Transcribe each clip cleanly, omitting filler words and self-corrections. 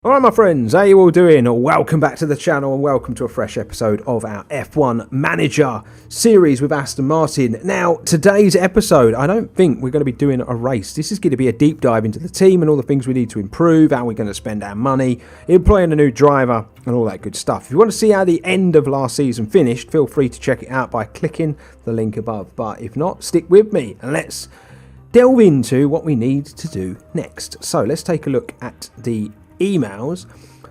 Alright my friends, how you all doing? Welcome back to the channel and welcome to a fresh episode of our F1 Manager series with Aston Martin. Now, today's episode, I don't think we're going to be doing a race. This is going to be a deep dive into the team and all the things we need to improve, how we're going to spend our money, employing a new driver and all that good stuff. If you want to see how the end of last season finished, feel free to check it out by clicking the link above. But if not, stick with me and let's delve into what we need to do next. So let's take a look at the emails.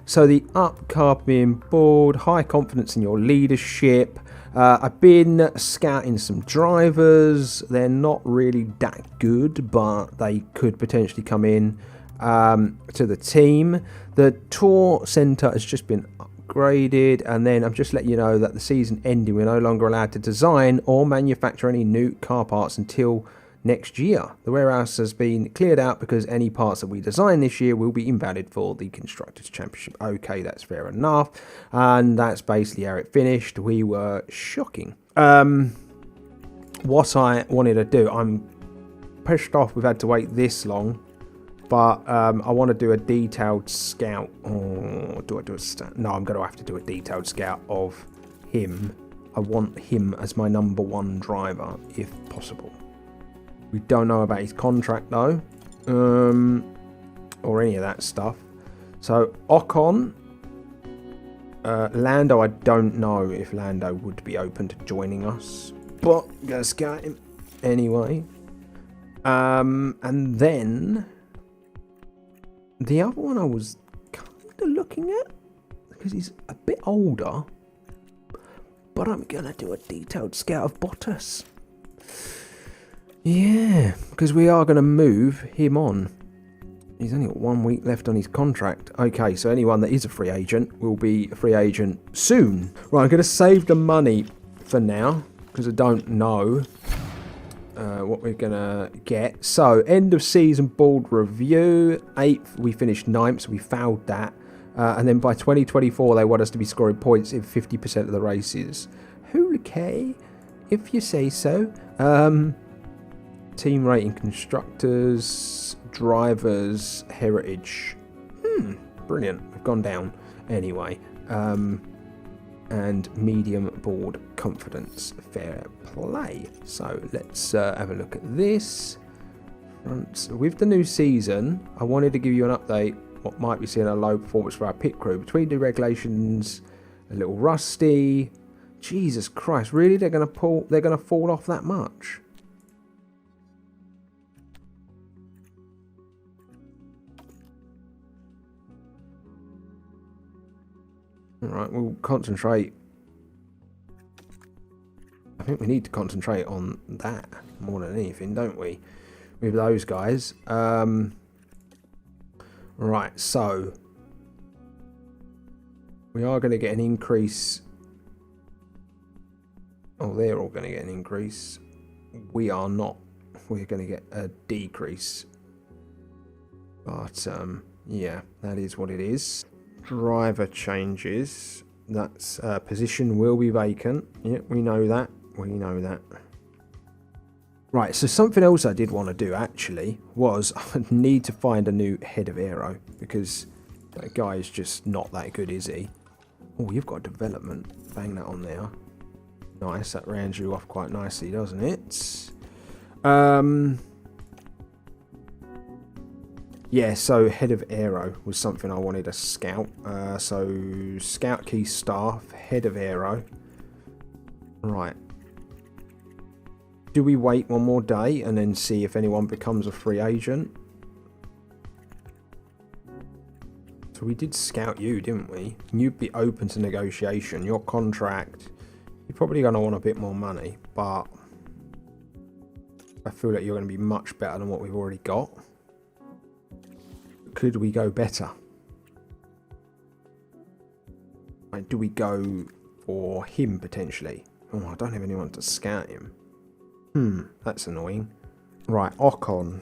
So the upcoming board, high confidence in your leadership. I've been scouting some drivers. They're not really that good, but they could potentially come in to the team. The tour centre has just been upgraded, and then I'm just letting you know that the season ending, we're no longer allowed to design or manufacture any new car parts until next year. The warehouse has been cleared out because any parts that we design this year will be invalid for the Constructors' Championship. Okay, that's fair enough. And that's basically how it finished. We were shocking. What I wanted to do, I'm pissed off we've had to wait this long, but I want to do a detailed scout. Or do I do a no, I'm going to have to do a detailed scout of him. I want him as my #1 driver if possible. We don't know about his contract though, or any of that stuff. So Ocon, Lando, I don't know if Lando would be open to joining us, but let's get him anyway. And then the other one I was kind of looking at, because he's a bit older, but I'm gonna do a detailed scout of Bottas. Yeah, because we are going to move him on. He's only got 1 week left on his contract. Okay, so anyone that is a free agent will be a free agent soon. Right, I'm going to save the money for now because I don't know what we're going to get. So, end of season board review. 8th, we finished 9th, so we failed that. And then by 2024, they want us to be scoring points in 50% of the races. Okay, if you say so. Team rating, constructors, drivers, heritage. Brilliant. We've gone down anyway. And medium board confidence. Fair play. So let's have a look at this. With the new season, I wanted to give you an update. What might be seeing a low performance for our pit crew. Between the regulations, a little rusty. Jesus Christ, really? They're going to fall off that much? Alright, we'll concentrate. I think we need to concentrate on that more than anything, don't we? With those guys. Right, so we are going to get an increase. Oh, they're all going to get an increase. We are not. We're going to get a decrease. But, yeah, that is what it is. Driver changes. That's position will be vacant. Yeah, we know that. We know that. Right, so something else I did want to do actually was I need to find a new head of aero because that guy is just not that good, is he? Oh, you've got development. Bang that on there. Nice, that rounds you off quite nicely, doesn't it? Yeah, so head of aero was something I wanted to scout. So scout key staff, head of aero. Right. Do we wait one more day and then see if anyone becomes a free agent? So we did scout you, didn't we? You'd be open to negotiation. Your contract, you're probably going to want a bit more money, but I feel like you're going to be much better than what we've already got. Could we go better? Like, do we go for him potentially? Oh, I don't have anyone to scout him. That's annoying. Right, Ocon.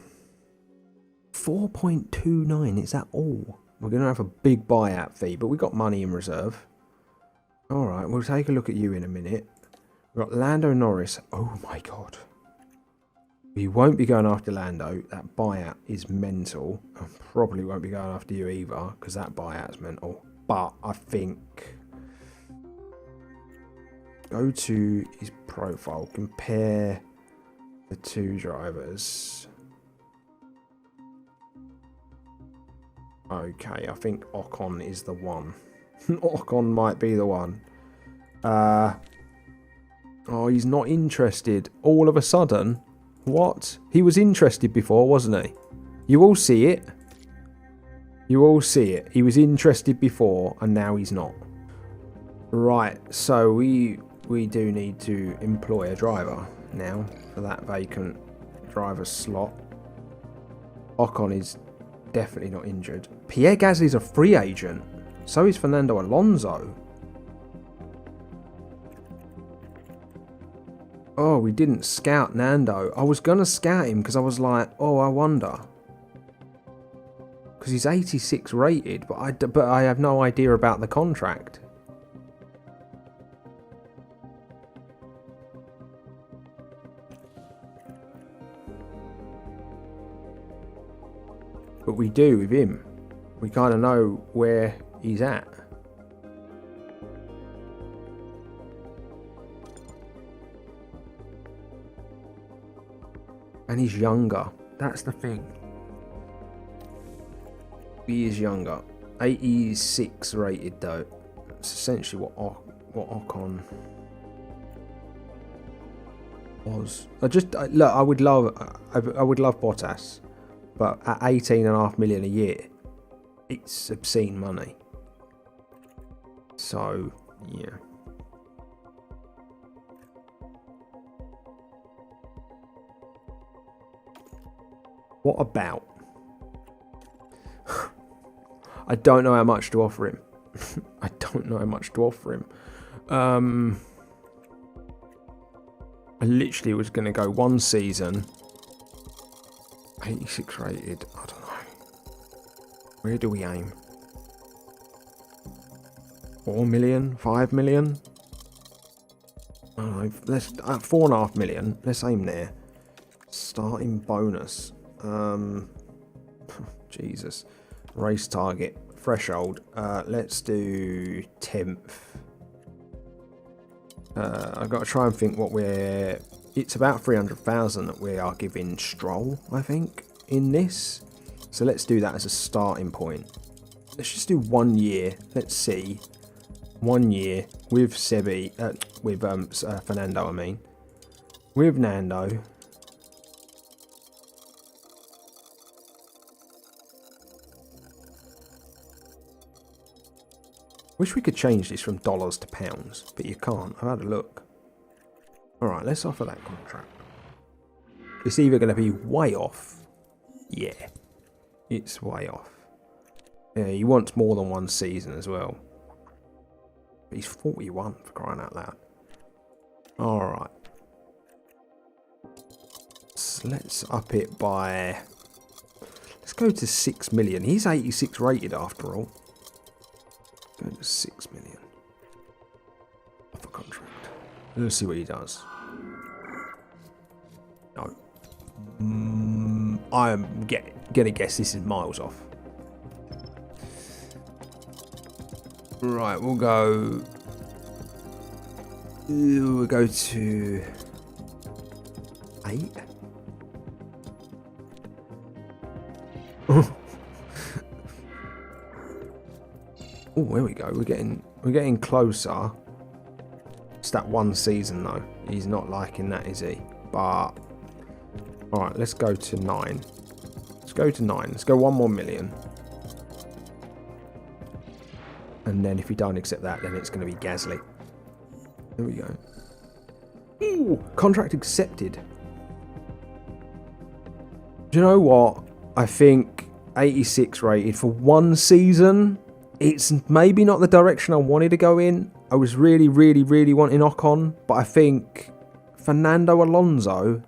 4.29, is that all? We're going to have a big buyout fee, but we got money in reserve. Alright, we'll take a look at you in a minute. We've got Lando Norris. Oh my god. We won't be going after Lando. That buyout is mental. I probably won't be going after you either, because that buyout's mental. But I think... Go to his profile. Compare the two drivers. Okay, I think Ocon is the one. Ocon might be the one. Oh, he's not interested. All of a sudden... What? He was interested before, wasn't he? You all see it. You all see it. He was interested before, and now he's not. Right, so we do need to employ a driver now for that vacant driver slot. Ocon is definitely not injured. Pierre Gasly's a free agent. So is Fernando Alonso. Oh, we didn't scout Nando. I was going to scout him because I was like, oh, I wonder. Because he's 86 rated, but I have no idea about the contract. But we do with him. We kind of know where he's at. And he's younger. That's the thing. He is younger. 86 rated though. It's essentially what Ocon was. Look. I would love Bottas, but at 18.5 million a year, it's obscene money. So yeah. What about? I don't know how much to offer him. I don't know how much to offer him. I literally was going to go one season. 86 rated. I don't know. Where do we aim? 4 million? 5 million? I don't know. Let's 4.5 million. Let's aim there. Starting bonus. Jesus. Race target. Threshold. Let's do 10th. I've got to try and think what we're... It's about 300,000 that we are giving Stroll, I think, in this. So let's do that as a starting point. Let's just do 1 year. Let's see. 1 year with Fernando, I mean. With Nando. Wish we could change this from dollars to pounds, but you can't. I've had a look. Alright, let's offer that contract. It's either going to be way off. Yeah, it's way off. Yeah, he wants more than 1 season as well. But he's 41 for crying out loud. Alright. So let's up it by... Let's go to 6 million. He's 86 rated after all. Go to 6 million. Offer contract. Let's see what he does. No. I'm gonna guess this is miles off. Right, we'll go to 8. Oh, there we go. We're getting closer. It's that 1 season though. He's not liking that, is he? But all right, let's go to 9. Let's go to 9. Let's go 1 more million. And then if we don't accept that, then it's going to be Gasly. There we go. Ooh, contract accepted. Do you know what? I think 86 rated for 1 season. It's maybe not the direction I wanted to go in. I was really wanting Ocon, but I think Fernando Alonso,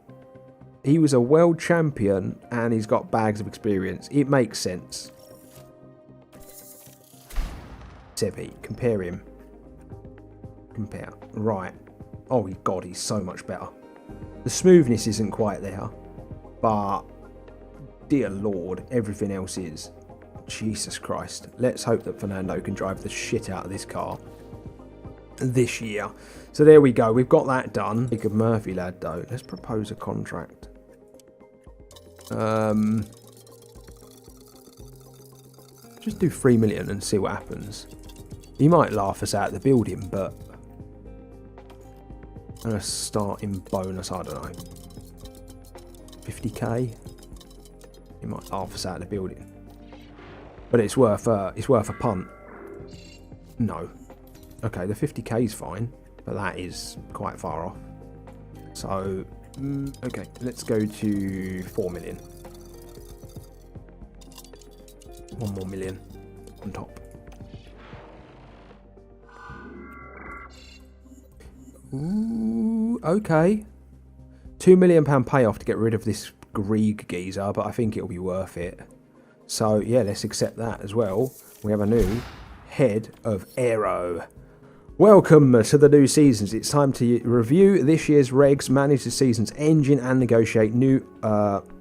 he was a world champion and he's got bags of experience. It makes sense. Sebi, compare him. Compare. Right. Oh, God, he's so much better. The smoothness isn't quite there, but dear Lord, everything else is. Jesus Christ. Let's hope that Fernando can drive the shit out of this car this year. So there we go. We've got that done. Jacob Murphy, lad, though. Let's propose a contract. Just do 3 million and see what happens. He might laugh us out of the building, but a starting bonus, I don't know, 50k. He might laugh us out of the building, but it's worth a punt. No, okay, the 50k is fine, but that is quite far off. So okay, let's go to 4 million. 1 more million on top. Ooh, okay. £2 million payoff to get rid of this Greek geezer, but I think it'll be worth it. So yeah, let's accept that as well. We have a new head of aero. Welcome to the new seasons. It's time to review this year's regs, manage the season's engine, and negotiate new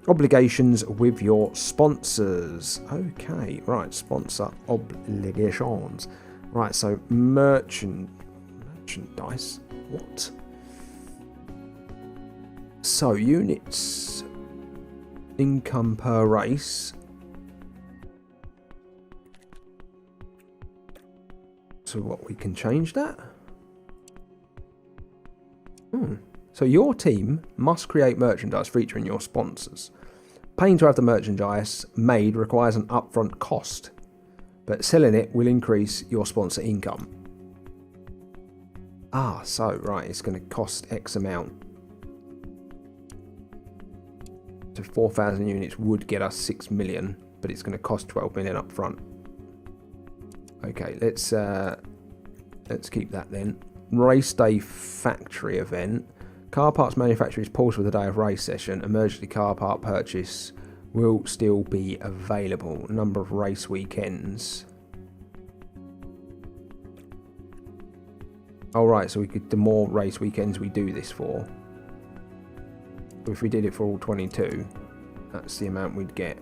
obligations with your sponsors. Okay, right, sponsor obligations. Right, so merchandise. What? So units, income per race. So what, we can change that? So your team must create merchandise featuring your sponsors. Paying to have the merchandise made requires an upfront cost, but selling it will increase your sponsor income. Ah, so right, it's going to cost X amount. So 4,000 units would get us 6 million, but it's going to cost 12 million up front. Okay, let's keep that then. Race day factory event. Car parts manufacturer is paused for the day of race session. Emergency car part purchase will still be available. Number of race weekends. Alright, so we could, the more race weekends we do this for. If we did it for all 22, that's the amount we'd get.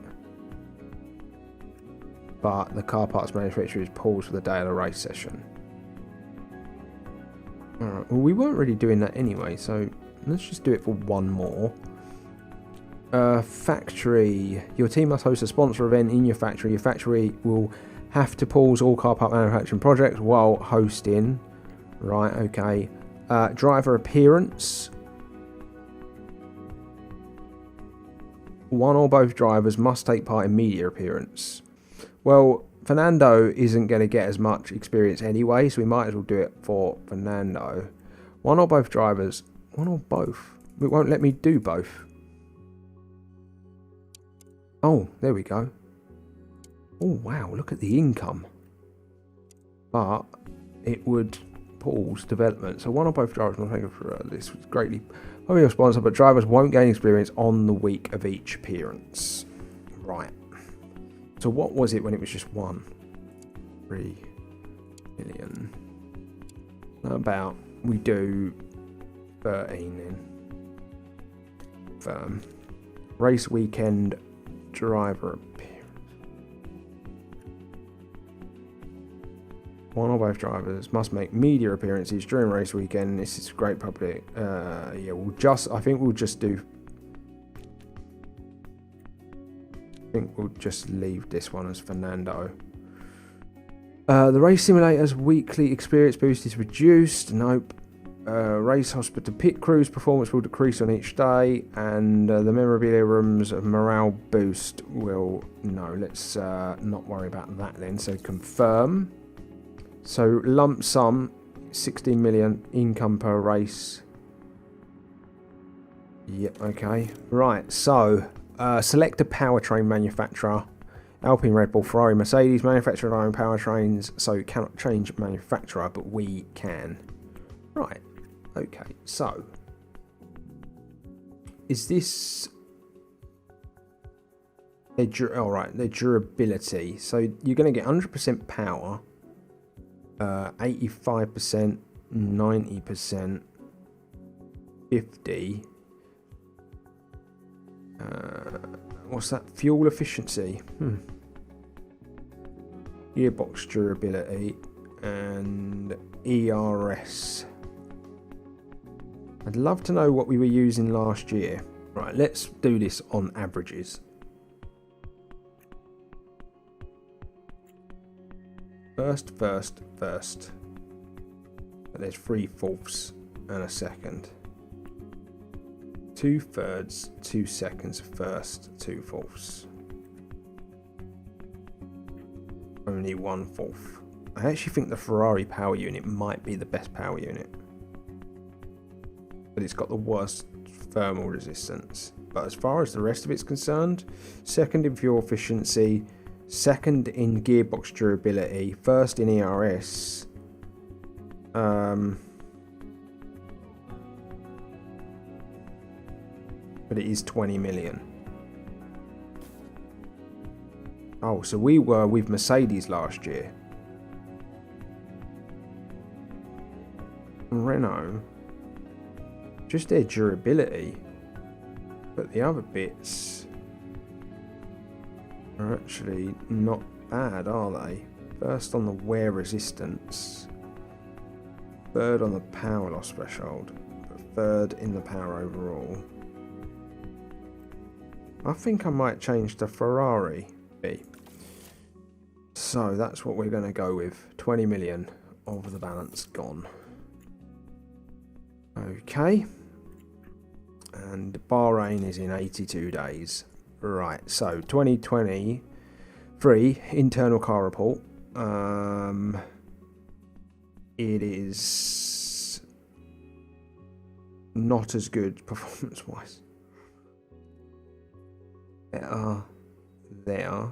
But the car parts manufacturer is paused for the day of the race session. Alright, well, we weren't really doing that anyway, so let's just do it for one more. Factory. Your team must host a sponsor event in your factory. Your factory will have to pause all car part manufacturing projects while hosting. Right, okay. Driver appearance. One or both drivers must take part in media appearance. Well, Fernando isn't going to get as much experience anyway, so we might as well do it for Fernando. One or both drivers. One or both. It won't let me do both. Oh, there we go. Oh, wow, look at the income. But it would pause development. So one or both drivers must take it for this was greatly probably your sponsor, but drivers won't gain experience on the week of each appearance. Right. So what was it when it was just 1? 3 million. About we do 13 then. Firm. Race weekend driver appearance. One or both drivers must make media appearances during race weekend. This is great public. Yeah, I think we'll just leave this one as Fernando. The race simulator's weekly experience boost is reduced. Nope. Race hospital pit crews performance will decrease on each day, and the memorabilia room's morale boost will let's not worry about that then. So confirm. So lump sum 16 million income per race. Yep, okay. Right, so select a powertrain manufacturer. Alpine, Red Bull, Ferrari, Mercedes manufacture their own powertrains, so cannot change manufacturer, but we can. Right, okay, so is this their their durability? So you're going to get 100% power, 85%, 90%, 50. What's that? Fuel efficiency. Gearbox durability and ERS. I'd love to know what we were using last year. Right, let's do this on averages. First. But there's 3/4 and a second. 2/3, 2 seconds, first, 2/4. Only 1/4. I actually think the Ferrari power unit might be the best power unit, but it's got the worst thermal resistance. But as far as the rest of it's concerned, second in fuel efficiency, second in gearbox durability, first in ERS. But it is 20 million. Oh, so we were with Mercedes last year. Renault, just their durability, but the other bits are actually not bad, are they? First on the wear resistance, third on the power loss threshold, but third in the power overall. I think I might change to Ferrari. So that's what we're going to go with. 20 million of the balance gone. Okay. And Bahrain is in 82 days. Right, so 2023 internal car report. It is not as good performance-wise. There.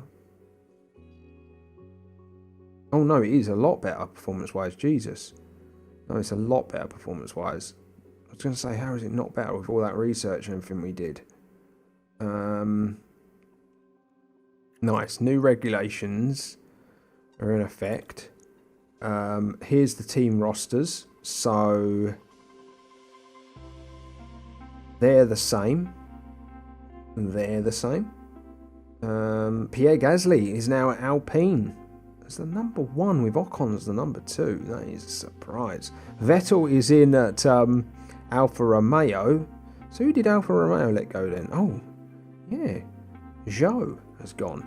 Oh no, it is a lot better performance-wise. Jesus. No, it's a lot better performance-wise. I was going to say, how is it not better with all that research and everything we did? Nice. New regulations are in effect. Here's the team rosters. So they're the same. Pierre Gasly is now at Alpine as the number 1 with Ocon as the number 2. That is a surprise. Vettel is in at Alfa Romeo. So who did Alfa Romeo let go then? Oh, yeah. Zhou has gone.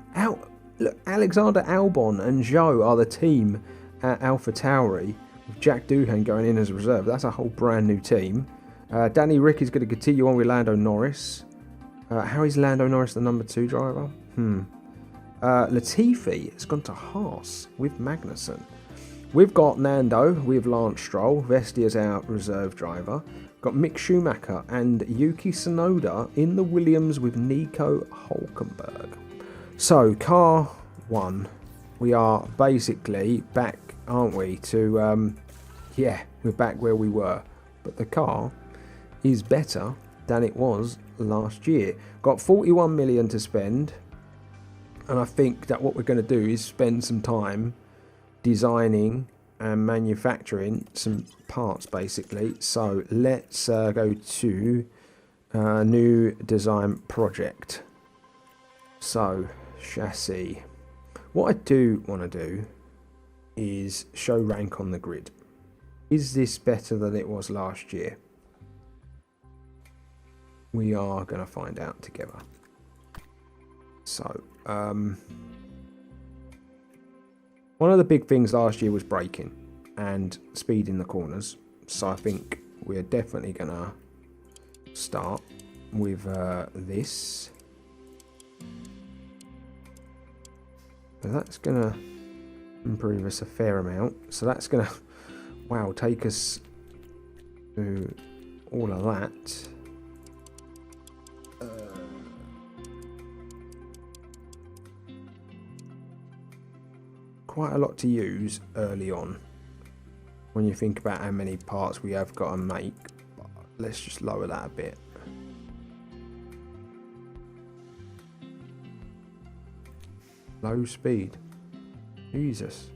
Look, Alexander Albon and Zhou are the team at AlphaTauri, with Jack Doohan going in as a reserve. That's a whole brand new team. Danny Rick is going to continue on with Lando Norris. How is Lando Norris the number 2 driver? Latifi has gone to Haas with Magnussen. We've got Nando with Lance Stroll. Vestia's our reserve driver. Got Mick Schumacher and Yuki Tsunoda in the Williams with Nico Hulkenberg. So, car 1. We are basically back, aren't we, to, yeah, we're back where we were. But the car is better than it was last year. Got 41 million to spend. And I think that what we're going to do is spend some time designing and manufacturing some parts, basically. So let's go to new design project. So chassis. What I do want to do is show rank on the grid. Is this better than it was last year? We are going to find out together. So one of the big things last year was braking and speed in the corners. So I think we're definitely going to start with this. So that's going to improve us a fair amount. So that's going to, wow, take us through all of that. Quite a lot to use early on when you think about how many parts we have got to make. But let's just lower that a bit. Low speed. Jesus.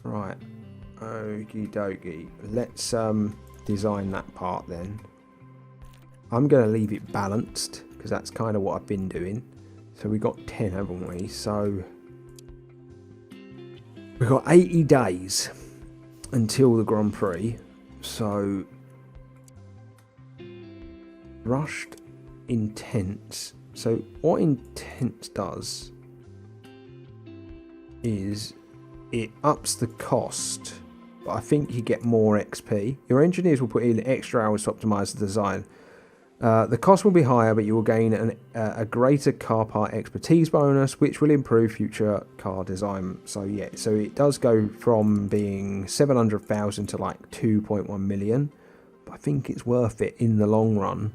Right. Okie dokie. Let's design that part then. I'm going to leave it balanced because that's kind of what I've been doing. So we got 10, haven't we? So we've got 80 days until the Grand Prix. So rushed intense. So what intense does is it ups the cost, but I think you get more XP. Your engineers will put in extra hours to optimize the design. The cost will be higher, but you will gain a greater car part expertise bonus, which will improve future car design. So yeah, so it does go from being 700,000 to like 2.1 million. But I think it's worth it in the long run,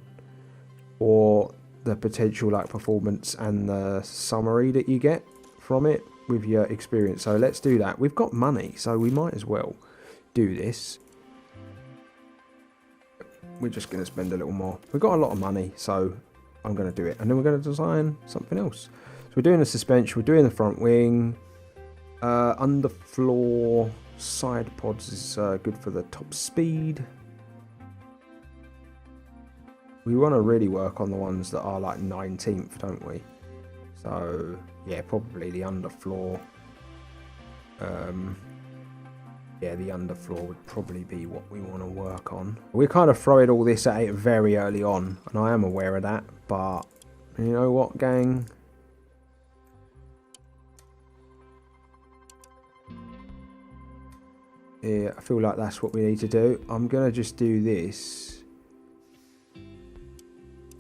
or the potential like performance and the summary that you get from it with your experience. So let's do that. We've got money, so we might as well do this. We're just going to spend a little more. We've got a lot of money, so I'm going to do it. And then we're going to design something else. So we're doing the suspension, we're doing the front wing. Underfloor side pods is good for the top speed. We want to really work on the ones that are like 19th, don't we? So yeah, probably the underfloor. Yeah, the underfloor would probably be what we want to work on. We're kind of throwing all this at it very early on, and I am aware of that, but you know what, gang? Yeah, I feel like that's what we need to do. I'm going to just do this.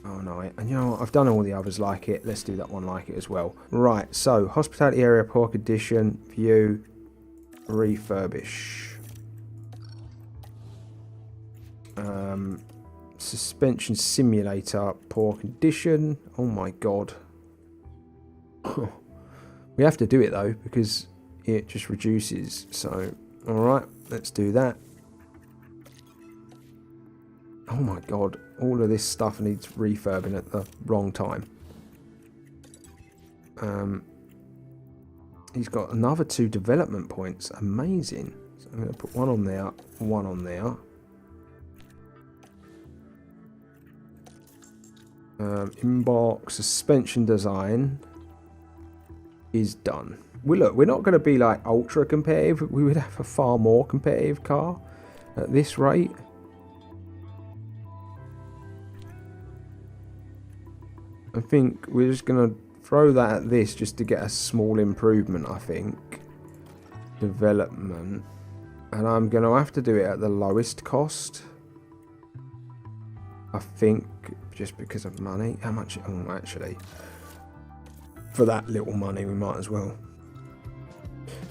Oh no, and you know what, I've done all the others like it. Let's do that one like it as well. Right, so hospitality area, poor condition, view, refurbish. Suspension simulator, poor condition. Oh my god. We have to do it though because it just reduces. So alright, let's do that. Oh my god, all of this stuff needs refurbing at the wrong time. He's got another 2 development points. Amazing. So I'm going to put one on there, one on there. Inbox, suspension design is done. Look, we're not going to be like ultra competitive. We would have a far more competitive car at this rate. I think we're just going to throw that at this just to get a small improvement, I think. Development. And I'm going to have to do it at the lowest cost. I think just because of money. How much? Oh, actually. For that little money, we might as well.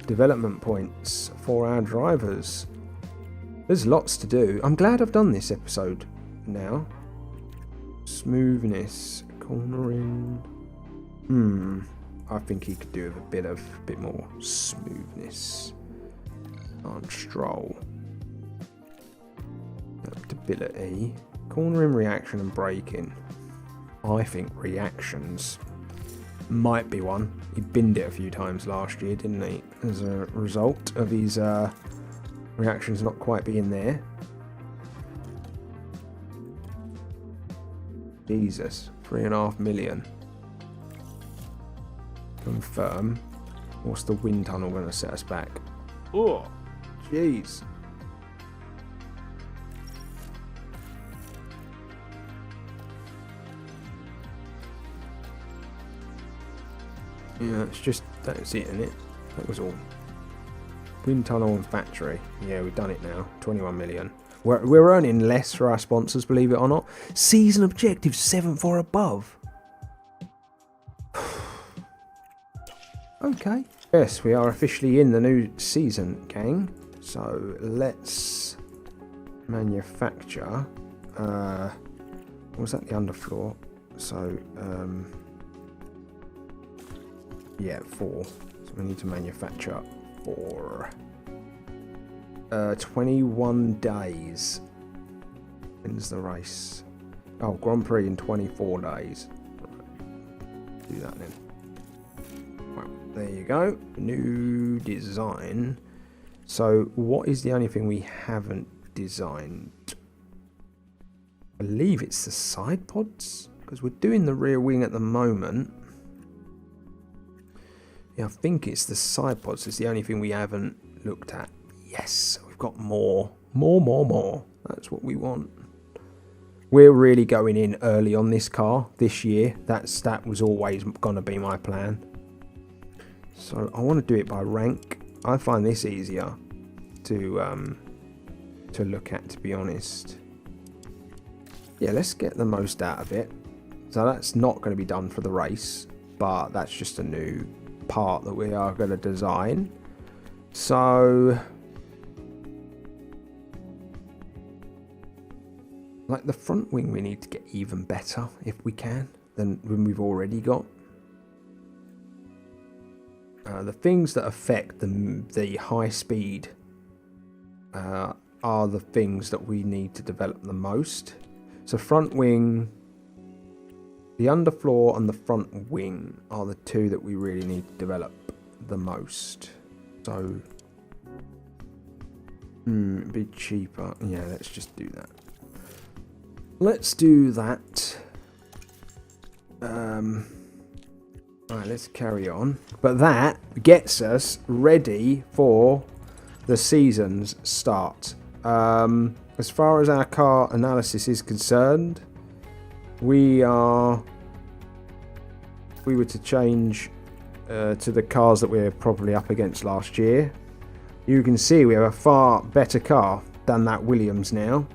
Development points for our drivers. There's lots to do. I'm glad I've done this episode now. Smoothness. Cornering. I think he could do with a bit more smoothness. On stroll. Adaptability. Cornering, reaction and braking. I think reactions might be one. He binned it a few times last year, didn't he? As a result of his reactions not quite being there. Jesus, 3.5 million. Confirm. What's the wind tunnel going to set us back? Oh, jeez. Yeah, it's just, that's it, isn't it? That was all. Wind tunnel and factory. Yeah, we've done it now. 21 million. We're earning less for our sponsors, believe it or not. Season objective 7th or above. Okay. Yes, we are officially in the new season, gang. So let's manufacture. Was that the underfloor? So yeah, 4. So we need to manufacture 4. 21 days. When's the race? Oh, Grand Prix in 24 days. Right. Do that then. Well, there you go. New design. So, what is the only thing we haven't designed? believe it's the side pods, because we're doing the rear wing at the moment. Yeah, I think it's the side pods. It's the only thing we haven't looked at. Yes, we've got more. More. That's what we want. We're really going in early on this car this year. That was always going to be my plan. So I want to do it by rank. I find this easier to look at, to be honest. Yeah, let's get the most out of it. So that's not going to be done for the race, but that's just a new part that we are going to design. So like the front wing, we need to get even better if we can than we've already got. The things that affect the high speed are the things that we need to develop the most. So front wing, the underfloor and the front wing are the two that we really need to develop the most. So a bit cheaper. Yeah, let's just do that. Let's do that. Alright, let's carry on. But that gets us ready for the season's start. As far as our car analysis is concerned, we were to change to the cars that we were probably up against last year. You can see we have a far better car than that Williams now.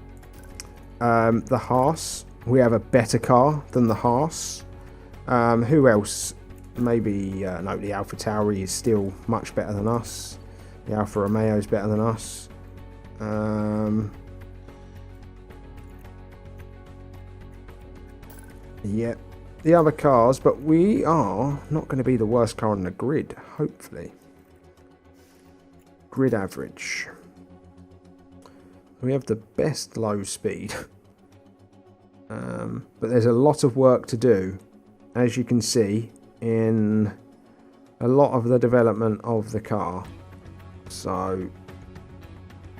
The Haas, we have a better car than the Haas. Who else? Maybe no, the Alpha Tauri is still much better than us. The Alfa Romeo is better than us. Yep, the other cars, but we are not going to be the worst car on the grid, hopefully. Grid average. We have the best low speed. But there's a lot of work to do, as you can see, in a lot of the development of the car. So,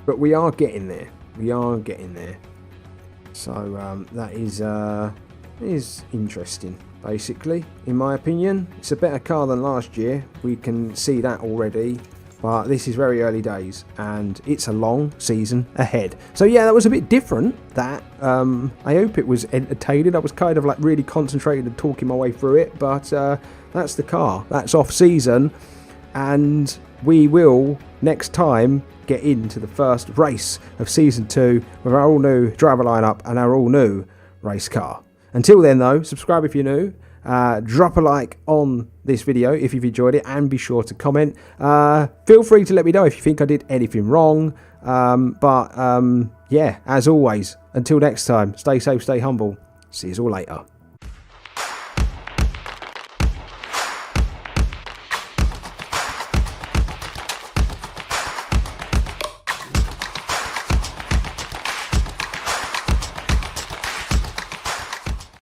but we are getting there. So that is interesting, basically, in my opinion. It's a better car than last year. We can see that already. But this is very early days, and it's a long season ahead. So yeah, that was a bit different. That I hope it was entertaining. I was kind of like really concentrated and talking my way through it. But that's the car. That's off season, and we will next time get into the first race of season 2 with our all new driver lineup and our all new race car. Until then, though, subscribe if you're new. Drop a like on this video if you've enjoyed it, and be sure to comment. Feel free to let me know if you think I did anything wrong. Yeah, as always, until next time, stay safe, stay humble. See you all later.